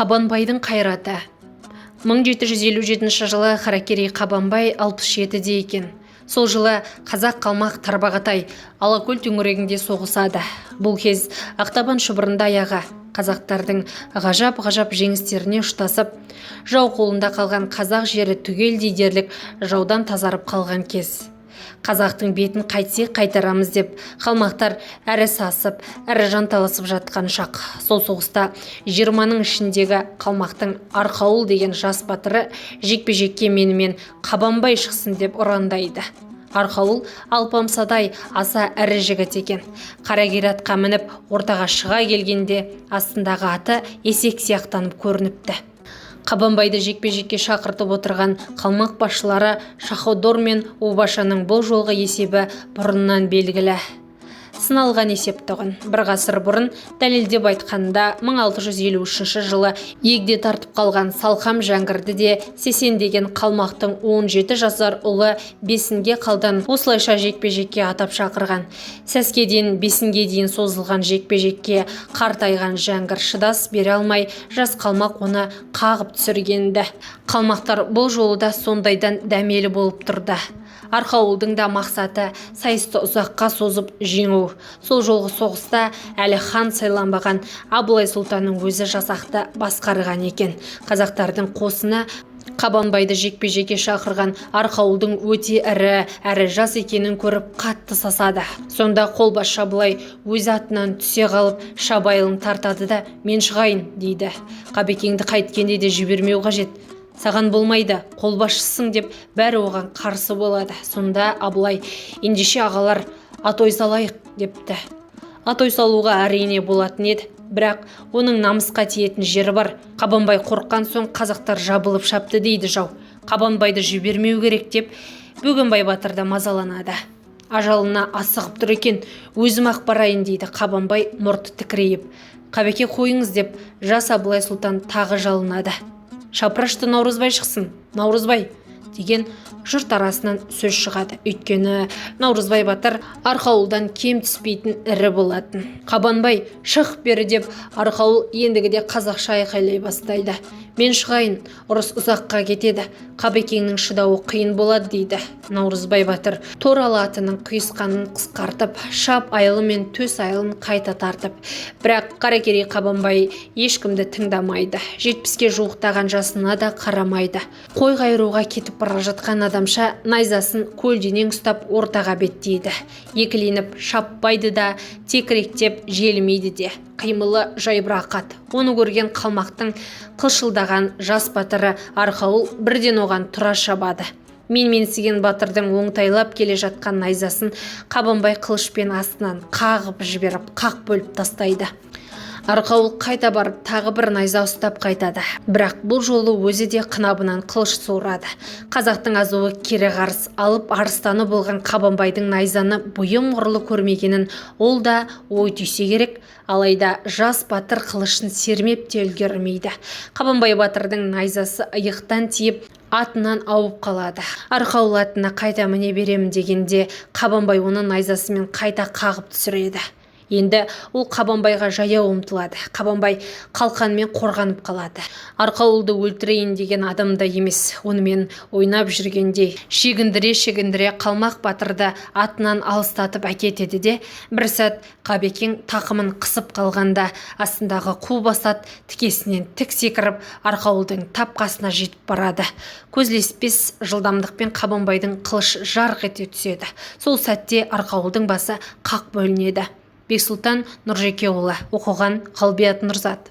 Қабанбайдың қайраты. 1757 жылы Қаракерей Қабанбай 67-де екен. Сол жылы қазақ қалмақ тарбағатай Алакөл төңірегінде соғысады. Бұл кез Ақтабан шұбырында аяғы қазақтардың ғажап жеңістеріне ұштасып, жау қолында қалған қазақ жері түгелдей дерлік жаудан тазарып қалған кез. Қазақтың бетін қайтсек қайтарамыз деп қалмақтар әрі сасып, әрі жанталасып жатқан шақ. Сол соғыста 20-ның ішіндегі қалмақтың Арқауыл деген жас батыры жекпе-жекке менімен Қабанбай шықсын деп ұрандайды. Арқауыл Алпамсадай аса әрі жігіт екен. Қарагер атқа мініп ортаға шыға келгенде астындағы аты есек сияқтанып көрініпті. Қабанбайды жекпе-жекке шақыртып отырған қалмақ басшылары Шаходор мен Убашаның бұл жолғы есебі бұрыннан белгілі. Сыналған есептігін бір ғасыр бұрын дәлелдеп айтқанда 1653 жылы егде тартып қалған Салқам Жәңгірді де сесендеген қалмақтың 17 жасар ұлы Бесінге қалдан осылайша жекпе-жекке атап шақырған. Сәскеден Бесінге дейін созылған жекпе-жекке қартайған Жәңгір шыдас бере алмай, жас қалмақ оны қағып түсіргенді. Қалмақтар бұл жолы да сондайдан дәмелі болып тұрды. Арқауылдың да мақсаты сайысты ұзаққа созып жеңу. Сол жолғы соғыста әлі хан сайланбаған Абылай сұлтанның өзі жасақты басқарған екен. Қазақтардың қосына Қабанбайды жекпе-жекке шақырған Арқауылдың өте әрі жас екенін көріп қатты сасады. Сонда қолбасшы Абылай өз атынан түсе қалып шабайылын тартады да мен шығайын дейді. Қабекеңді қайткенде де жібермеу қажет. Саған болмайды, қолбасшысың деп бәрі оған қарсы болады. Сонда Абылай ендеше ағалар атой салайық депті. Атой салуға әрине болатын еді, бірақ оның намысқа тиетін жері бар. Қабанбай қорыққан соң қазақтар жабылып шапты дейді жау. Қабанбайды жібермеу керек деп Бөгенбай батыр да мазаланады. Ажалына асығып тұр екен, өзім-ақ барайын дейді Қабанбай мұрты тікірейіп. Қабеке қойыңыз деп жас Абылай сұлтан тағы жалынады. Шапырашты Наурызбай шықсын, Наурызбай деген жұрт арасынан сөз шығады. Өйткені Наурызбай батыр Арқауылдан кем түспейтін ірі болатын. Қабанбай шық бері деп Арқауыл ендігіде қазақша айқайлай бастайды. Мен шығайын, ұрыс ұзаққа кетеді, Қабекеңнің шыдауы қиын болады дейді. Наурызбай батыр торалы атының құйысқанын қысқартып, шап айылы мен төс айылын қайта тартып. Бірақ Қаракерей Қабанбай ешкімді тыңдамайды. 70-ке жуықтаған жасына да қарамайды. Қой қайыруға кетіп бара жатқан адамша найзасын көлденең ұстап ортаға беттейді. Екіленіп шаппайды да, текіректеп желмейді де. Қимылы жайбырақат. Оны көрген қалмақтың қылшылдаған жас батыры Арқауыл бірден оған тұра шабады. Менсіген батырдың оңтайлап келе жатқан найзасын Қабанбай қылышпен астынан қағып жіберіп қақ бөліп тастайды. Арқауыл қайта барып тағы бір найза ұстап қайтады. Бірақ бұл жолы өзі де қынабынан қылыш суырады. Қазақтың азуы кері қарыс алып арыстаны болған Қабанбайдың найзаны бұйым ғұрлы көрмегенін ол да ой түйсе керек. Алайда жас батыр қылышын сермеп те үлгермейді. Қабанбай батырдың найзасы иықтан тиіп атынан ауып қалады. Арқауыл атына қайта міне беремін дегенде Қабанбай оны найзасымен қайта қағып түсіреді. Енді ол Қабанбайға жаяу ұмтылады. Қабанбай қалқанмен қорғанып қалады. Арқауылды өлтірейін деген адамда емес, онымен ойнап жүргенде шегіндіре қалмақ батырды атынан алыстатып әкетеді де, бір сәт Қабекең тақымын қысып қалғанда астындағы қу басат тікесінен тік секіріп Арқауылдың тап қасына жетіп барады. Көзлеспес жылдамдықпен Қабанбайдың қылыш жарқ ете түседі. Сол сәтте Арқауылдың басы қақ бөлінеді. Бексұлтан Нұржекеұлы, оқыған Қалбият Нұрзат.